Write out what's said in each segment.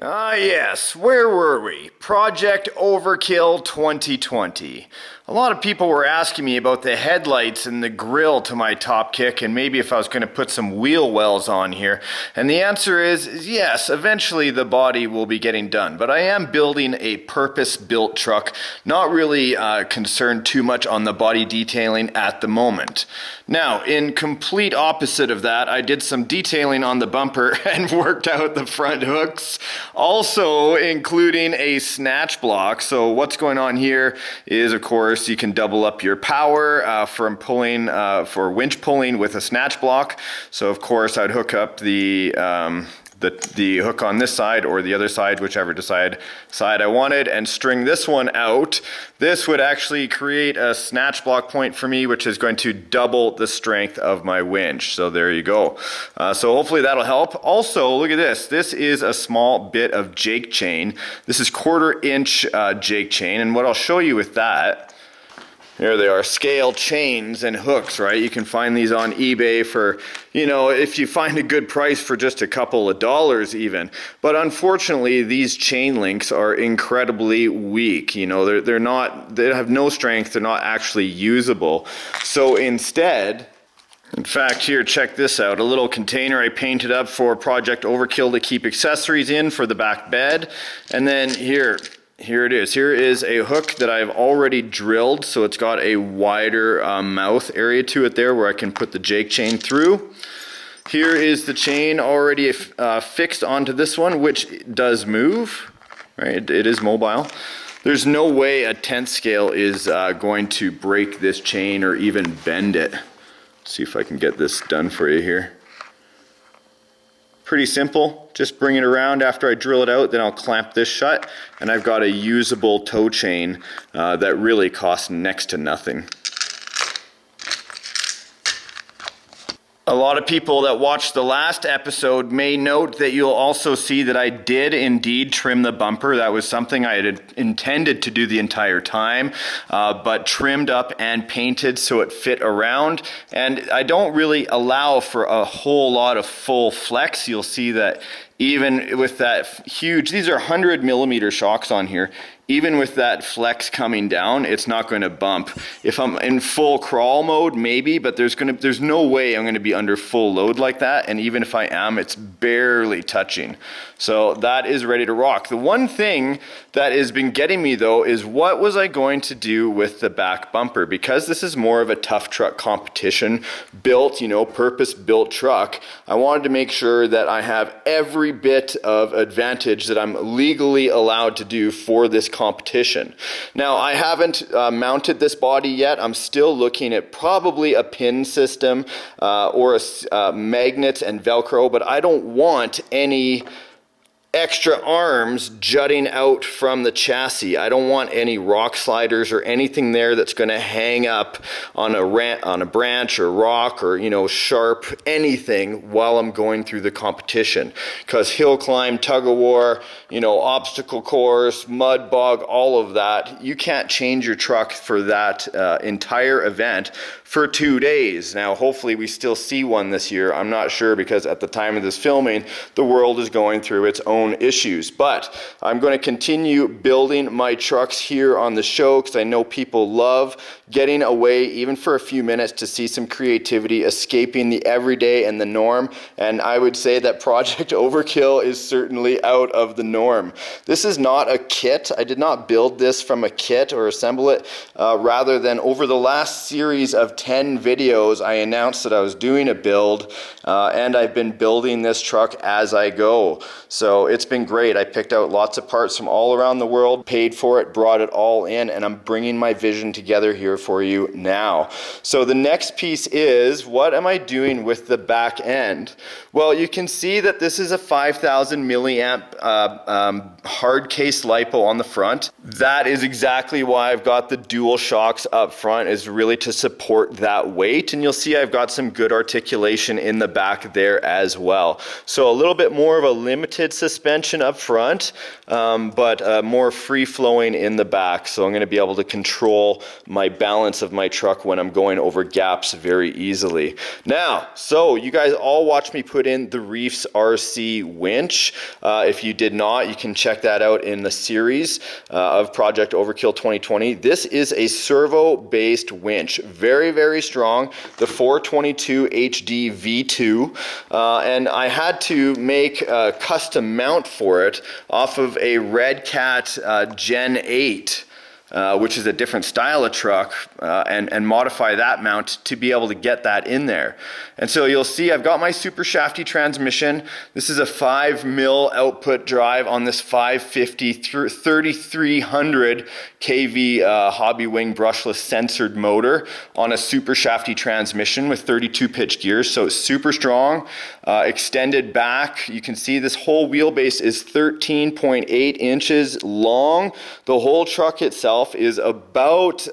Ah yes, where were we? Project Overkill 2020. A lot of people were asking me about the headlights and the grille to my Topkick and maybe if I was going to put some wheel wells on here. And the answer is yes, eventually the body will be getting done. But I am building a purpose-built truck, not really concerned too much on the body detailing at the moment. Now, in complete opposite of that, I did some detailing on the bumper and worked out the front hooks, also including a snatch block. So what's going on here is, of course, you can double up your power from pulling, for winch pulling with a snatch block. So of course I'd hook up the hook on this side or the other side, whichever side I wanted, and string this one out. This would actually create a snatch block point for me, which is going to double the strength of my winch. So there you go. So hopefully that'll help. Also, look at this. This is a small bit of jake chain. This is 1/4 inch jake chain, and what I'll show you with that, here they are, scale chains and hooks, right? You can find these on eBay for, you know, if you find a good price for just a couple of dollars even. But unfortunately, these chain links are incredibly weak. You know, they have no strength, they're not actually usable. So instead, in fact, here, check this out. A little container I painted up for Project Overkill to keep accessories in for the back bed. And then here it is. Here is a hook that I've already drilled, so it's got a wider mouth area to it there where I can put the jake chain through. Here is the chain already fixed onto this one, which does move, right? It is mobile. There's no way a 10th scale is going to break this chain or even bend it. Let's see if I can get this done for you here. Pretty simple, just bring it around after I drill it out, then I'll clamp this shut, and I've got a usable tow chain that really costs next to nothing. A lot of people that watched the last episode may note that you'll also see that I did indeed trim the bumper. That was something I had intended to do the entire time, but trimmed up and painted so it fit around. And I don't really allow for a whole lot of full flex. You'll see that even with that huge, these are 100mm shocks on here. Even with that flex coming down, it's not going to bump. If I'm in full crawl mode, maybe, but there's no way I'm going to be under full load like that. And even if I am, it's barely touching. So that is ready to rock. The one thing that has been getting me though is what was I going to do with the back bumper? Because this is more of a tough truck competition built, you know, purpose-built truck. I wanted to make sure that I have every bit of advantage that I'm legally allowed to do for this competition. Now, I haven't mounted this body yet. I'm still looking at probably a pin system or magnets and Velcro, but I don't want any extra arms jutting out from the chassis. I don't want any rock sliders or anything there that's going to hang up on a branch or rock or, you know, sharp anything while I'm going through the competition. Because hill climb, tug of war, you know, obstacle course, mud bog, all of that, you can't change your truck for that entire event for 2 days. Now, hopefully we still see one this year. I'm not sure because at the time of this filming, the world is going through its own issues. But I'm going to continue building my trucks here on the show because I know people love getting away even for a few minutes to see some creativity, escaping the everyday and the norm. And I would say that Project Overkill is certainly out of the norm. This is not a kit. I did not build this from a kit or assemble it. Rather than over the last series of 10 videos, I announced that I was doing a build and I've been building this truck as I go. So it's been great. I picked out lots of parts from all around the world, paid for it, brought it all in, and I'm bringing my vision together here for you now. So the next piece is, what am I doing with the back end? Well, you can see that this is a 5,000 milliamp hard case lipo on the front. That is exactly why I've got the dual shocks up front, is really to support that weight. And you'll see I've got some good articulation in the back there as well. So a little bit more of a limited suspension suspension up front, but more free-flowing in the back. So I'm going to be able to control my balance of my truck when I'm going over gaps very easily. Now, so you guys all watched me put in the Reefs RC winch. If you did not, you can check that out in the series of Project Overkill 2020. This is a servo-based winch, very, very strong, the 422 HD V2, and I had to make a custom mount for it off of a Red Cat Gen 8. Which is a different style of truck, and modify that mount to be able to get that in there. And so you'll see I've got my Supershafty transmission. This is a 5 mil output drive on this 550 3300 kV Hobbywing brushless censored motor on a Supershafty transmission with 32 pitch gears, so it's super strong. Extended back, you can see this whole wheelbase is 13.8 inches long. The whole truck itself is about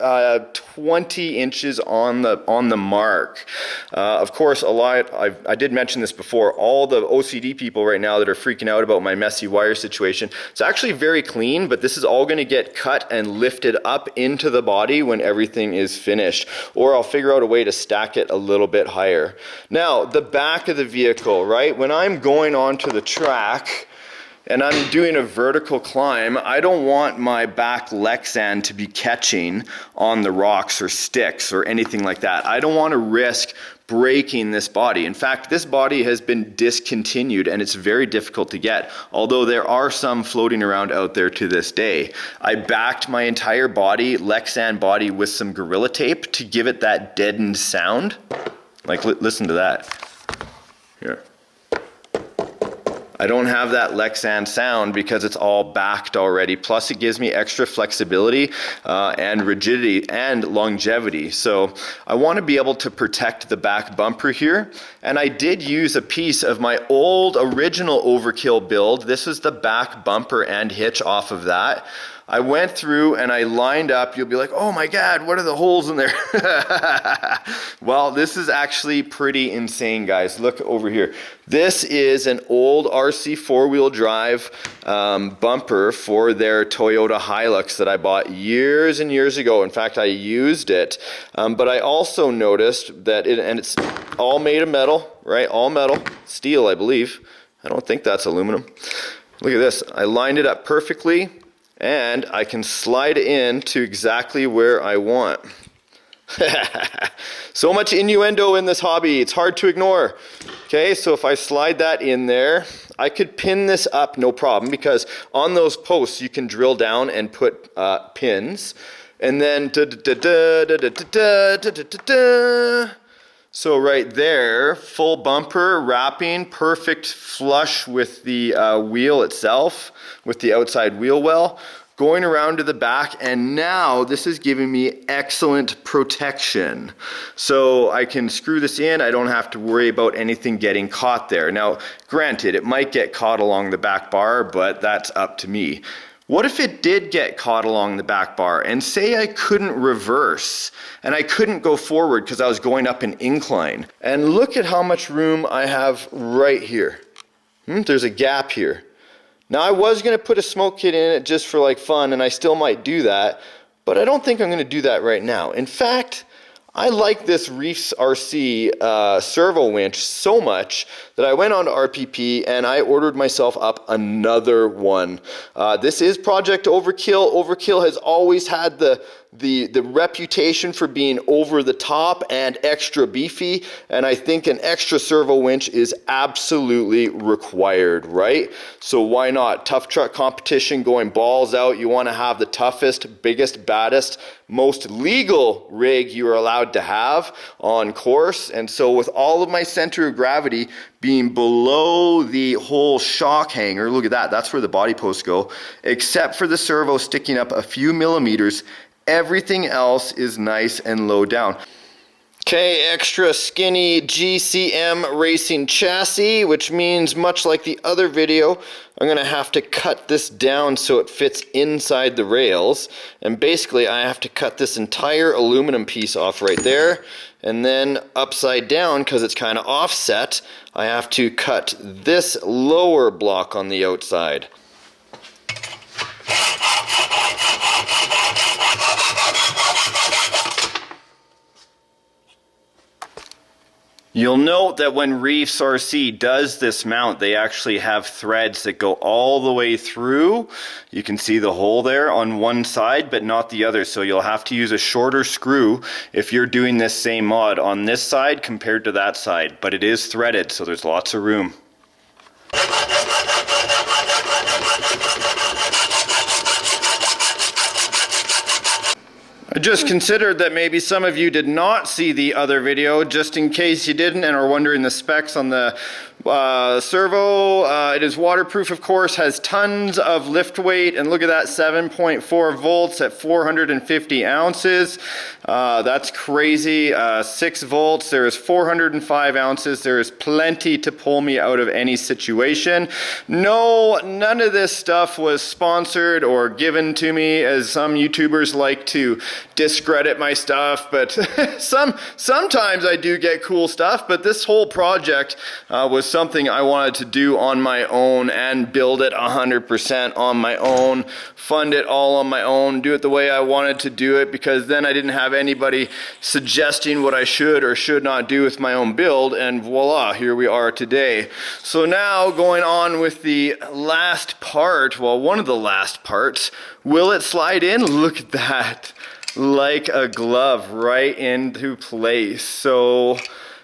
20 inches on the mark. Of course, I did mention this before, all the OCD people right now that are freaking out about my messy wire situation, it's actually very clean, but this is all going to get cut and lifted up into the body when everything is finished, or I'll figure out a way to stack it a little bit higher. Now, the back of the vehicle, right? When I'm going onto the track, and I'm doing a vertical climb, I don't want my back Lexan to be catching on the rocks or sticks or anything like that. I don't want to risk breaking this body. In fact, this body has been discontinued and it's very difficult to get, although there are some floating around out there to this day. I backed my entire body, Lexan body, with some Gorilla Tape to give it that deadened sound. Like, listen to that. Here. I don't have that Lexan sound because it's all backed already. Plus it gives me extra flexibility and rigidity and longevity. So I want to be able to protect the back bumper here. And I did use a piece of my old original Overkill build. This is the back bumper and hitch off of that. I went through and I lined up. You'll be like, oh my God, what are the holes in there? Well, this is actually pretty insane, guys. Look over here. This is an old RC four-wheel drive bumper for their Toyota Hilux that I bought years and years ago. In fact, I used it. But I also noticed that it's all made of metal, right? All metal, steel, I believe. I don't think that's aluminum. Look at this. I lined it up perfectly. And I can slide in to exactly where I want. So much innuendo in this hobby, it's hard to ignore. Okay, so if I slide that in there, I could pin this up, no problem, because on those posts you can drill down and put pins. And then so right there, full bumper, wrapping, perfect flush with the wheel itself, with the outside wheel well, going around to the back, and now this is giving me excellent protection. So I can screw this in, I don't have to worry about anything getting caught there. Now, granted, it might get caught along the back bar, but that's up to me. What if it did get caught along the back bar and say I couldn't reverse and I couldn't go forward because I was going up an incline? And look at how much room I have right here. There's a gap here. Now I was going to put a smoke kit in it just for like fun, and I still might do that, but I don't think I'm going to do that right now. In fact, I like this Reefs RC servo winch so much that I went on to RPP and I ordered myself up another one. This is Project Overkill. Overkill has always had the reputation for being over the top and extra beefy, and I think an extra servo winch is absolutely required, right? So why not? Tough truck competition, going balls out. You want to have the toughest, biggest, baddest, most legal rig you are allowed to have on course. And so with all of my center of gravity being below the whole shock hanger, look at that, that's where the body posts go, except for the servo sticking up a few millimeters, everything else is nice and low down. Okay, extra skinny GCM Racing chassis, which means much like the other video, I'm going to have to cut this down so it fits inside the rails. And basically I have to cut this entire aluminum piece off right there and then upside down, because it's kind of offset, I have to cut this lower block on the outside. You'll note that when Reefs RC does this mount, they actually have threads that go all the way through. You can see the hole there on one side, but not the other. So you'll have to use a shorter screw if you're doing this same mod on this side compared to that side. But it is threaded, so there's lots of room. I just considered that maybe some of you did not see the other video, just in case you didn't and are wondering the specs on the servo. It is waterproof, of course, has tons of lift weight, and look at that, 7.4 volts at 450 ounces. That's crazy. 6 volts, there is 405 ounces. There is plenty to pull me out of any situation. No, none of this stuff was sponsored or given to me, as some YouTubers like to discredit my stuff, but sometimes I do get cool stuff, but this whole project was something I wanted to do on my own and build it 100% on my own, fund it all on my own, do it the way I wanted to do it, because then I didn't have anybody suggesting what I should or should not do with my own build, and voila, here we are today. So now going on with the last part, well, one of the last parts, will it slide in? Look at that. Like a glove right into place. So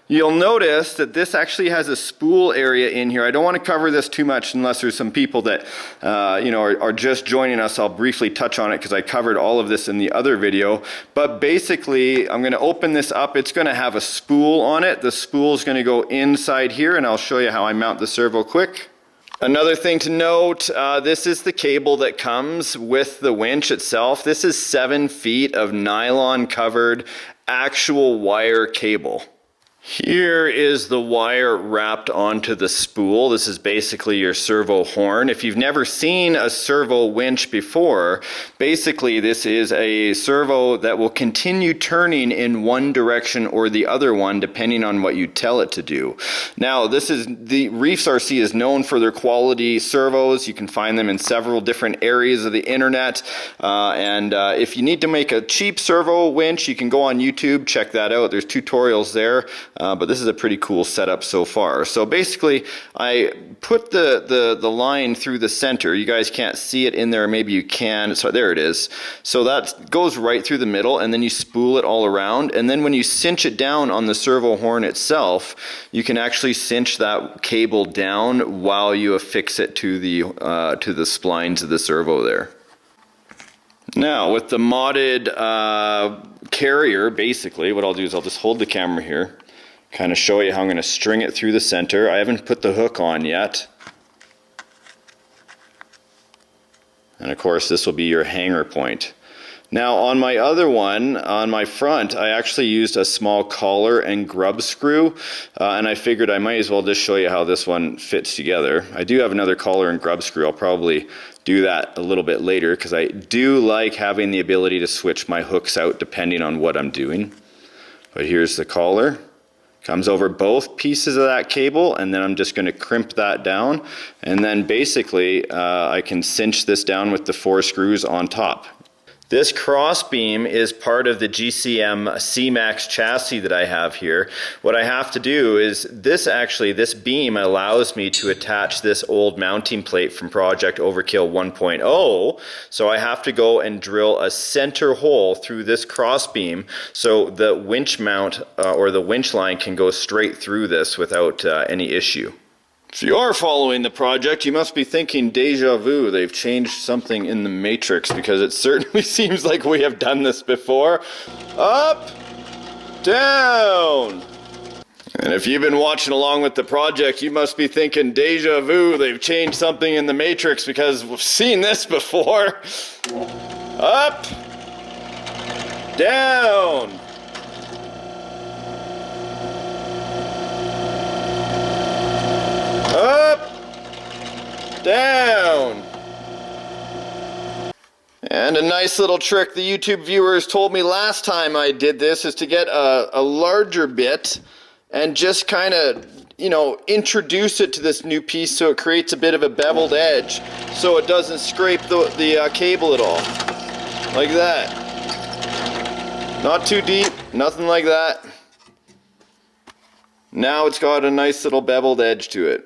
you'll notice that this actually has a spool area in here. I don't want to cover this too much unless there's some people that are just joining us. I'll briefly touch on it because I covered all of this in the other video. But basically, I'm going to open this up. It's going to have a spool on it. The spool is going to go inside here, and I'll show you how I mount the servo quick. Another thing to note, this is the cable that comes with the winch itself. This is 7 feet of nylon covered actual wire cable. Here is the wire wrapped onto the spool. This is basically your servo horn. If you've never seen a servo winch before, basically this is a servo that will continue turning in one direction or the other one depending on what you tell it to do. Now, the Reefs RC is known for their quality servos. You can find them in several different areas of the internet. If you need to make a cheap servo winch, you can go on YouTube, check that out. There's tutorials there. But this is a pretty cool setup so far. So basically, I put the line through the center. You guys can't see it in there, maybe you can. So there it is. So that goes right through the middle, and then you spool it all around. And then when you cinch it down on the servo horn itself, you can actually cinch that cable down while you affix it to the splines of the servo there. Now, with the modded carrier, basically, what I'll do is I'll just hold the camera here, kind of show you how I'm going to string it through the center. I haven't put the hook on yet. And of course, this will be your hanger point. Now, on my other one, on my front, I actually used a small collar and grub screw, and I figured I might as well just show you how this one fits together. I do have another collar and grub screw. I'll probably do that a little bit later because I do like having the ability to switch my hooks out depending on what I'm doing. But here's the collar. Comes over both pieces of that cable, and then I'm just going to crimp that down, and then basically I can cinch this down with the 4 screws on top. This crossbeam is part of the GCM C-MAXX chassis that I have here. What I have to do is this beam allows me to attach this old mounting plate from Project OVERKill 1.0. So I have to go and drill a center hole through this crossbeam so the winch mount or the winch line can go straight through this without any issue. If you are following the project, you must be thinking deja vu. They've changed something in the matrix, because it certainly seems like we have done this before. Up, down. And if you've been watching along with the project, you must be thinking deja vu. They've changed something in the matrix, because we've seen this before. Up, down. Up, down. And a nice little trick the YouTube viewers told me last time I did this is to get a larger bit and just kind of, you know, introduce it to this new piece so it creates a bit of a beveled edge so it doesn't scrape the cable at all. Like that. Not too deep, nothing like that. Now it's got a nice little beveled edge to it.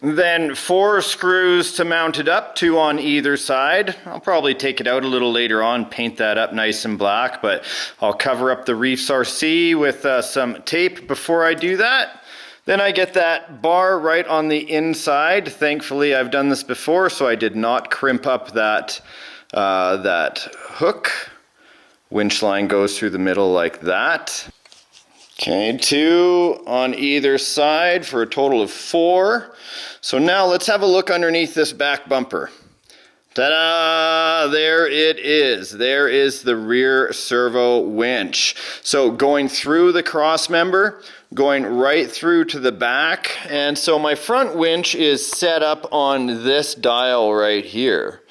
Then 4 screws to mount it up, 2 on either side. I'll probably take it out a little later on, paint that up nice and black, but I'll cover up the Reefs RC with some tape before I do that. Then I get that bar right on the inside. Thankfully I've done this before, so I did not crimp up that hook. Winch line goes through the middle like that. Okay, 2 on either side for a total of 4. So now let's have a look underneath this back bumper. Ta-da! There it is. There is the rear servo winch. So going through the cross member, going right through to the back. And so my front winch is set up on this dial right here.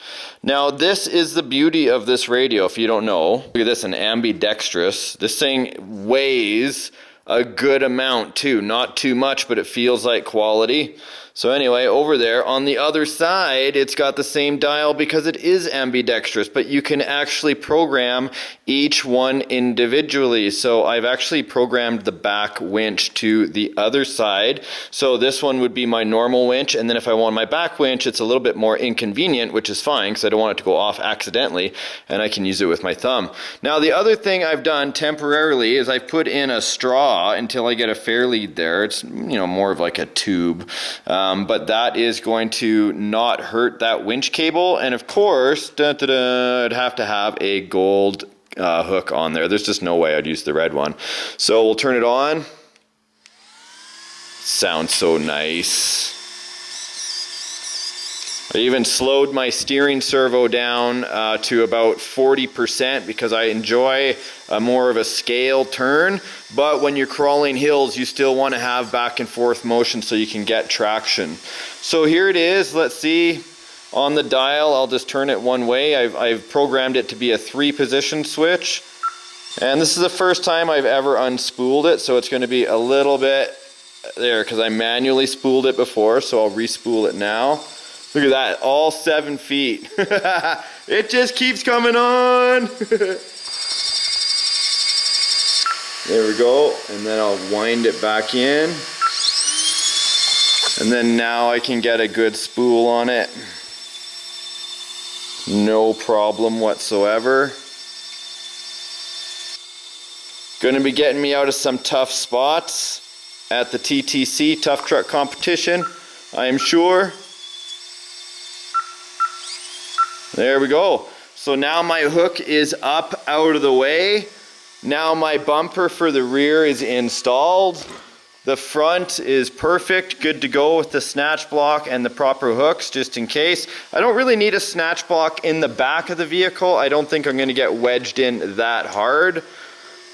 Now this is the beauty of this radio, if you don't know. Look at this, an ambidextrous. This thing weighs a good amount too. Not too much, but it feels like quality. So anyway, over there on the other side, it's got the same dial because it is ambidextrous, but you can actually program each one individually. So I've actually programmed the back winch to the other side. So this one would be my normal winch, and then if I want my back winch, it's a little bit more inconvenient, which is fine because I don't want it to go off accidentally, and I can use it with my thumb. Now the other thing I've done temporarily is I've put in a straw until I get a fair lead there. It's, you know, more of like a tube. But that is going to not hurt that winch cable. And of course, I'd have to have a gold hook on there. There's just no way I'd use the red one. So we'll turn it on. Sounds so nice. I even slowed my steering servo down to about 40% because I enjoy more of a scale turn. But when you're crawling hills, you still want to have back and forth motion so you can get traction. So here it is. Let's see. On the dial, I'll just turn it one way. I've programmed it to be a 3-position switch. And this is the first time I've ever unspooled it, so it's going to be a little bit there because I manually spooled it before, so I'll re-spool it now. Look at that, all 7 feet. It just keeps coming on. There we go, and then I'll wind it back in. And then now I can get a good spool on it. No problem whatsoever. Gonna be getting me out of some tough spots at the TTC, Tough Truck Competition, I am sure. There we go. So now my hook is up out of the way. Now my bumper for the rear is installed. The front is perfect, good to go with the snatch block and the proper hooks just in case. I don't really need a snatch block in the back of the vehicle. I don't think I'm going to get wedged in that hard.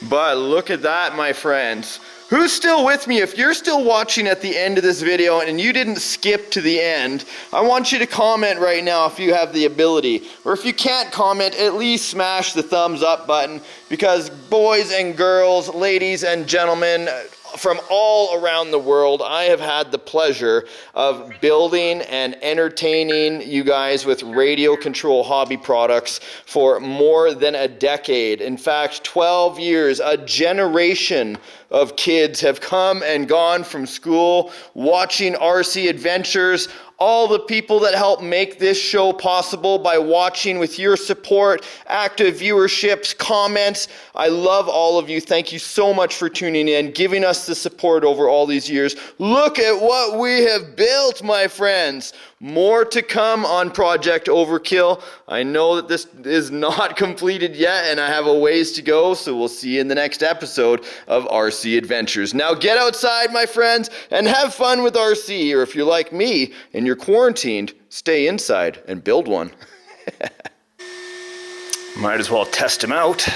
But look at that, my friends. Who's still with me? If you're still watching at the end of this video and you didn't skip to the end, I want you to comment right now if you have the ability. Or if you can't comment, at least smash the thumbs up button, because boys and girls, ladies and gentlemen, from all around the world, I have had the pleasure of building and entertaining you guys with radio control hobby products for more than a decade. In fact, 12 years, a generation of kids have come and gone from school watching RC adventures. All the people that help make this show possible by watching with your support, active viewerships, comments. I love all of you. Thank you so much for tuning in, giving us the support over all these years. Look at what we have built, my friends. More to come on Project Overkill. I know that this is not completed yet and I have a ways to go, so we'll see you in the next episode of RC Adventures. Now get outside, my friends, and have fun with RC, or if you're like me and you're quarantined, stay inside and build one. Might as well test them out.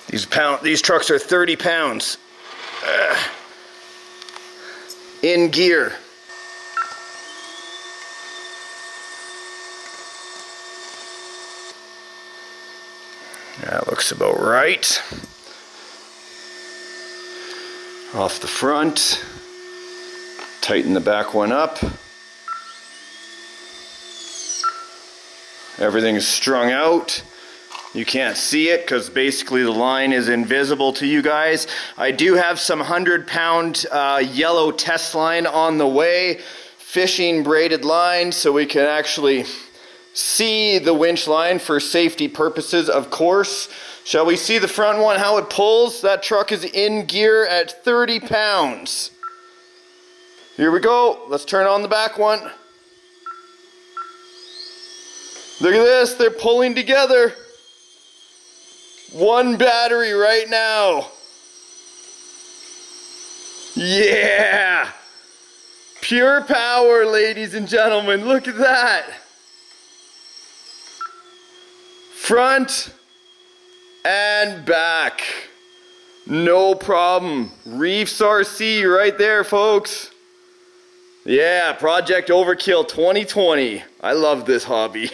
These trucks are 30 pounds. In gear. That looks about right. Off the front. Tighten the back one up. Everything is strung out. You can't see it because basically the line is invisible to you guys. I do have some 100-pound yellow test line on the way. Fishing braided line so we can actually see the winch line for safety purposes, of course. Shall we see the front one, how it pulls? That truck is in gear at 30 pounds. Here we go. Let's turn on the back one. Look at this, they're pulling together. One battery right now. Yeah! Pure power, ladies and gentlemen. Look at that. Front and back. No problem. Reefs RC right there, folks. Yeah, Project Overkill 2020. I love this hobby.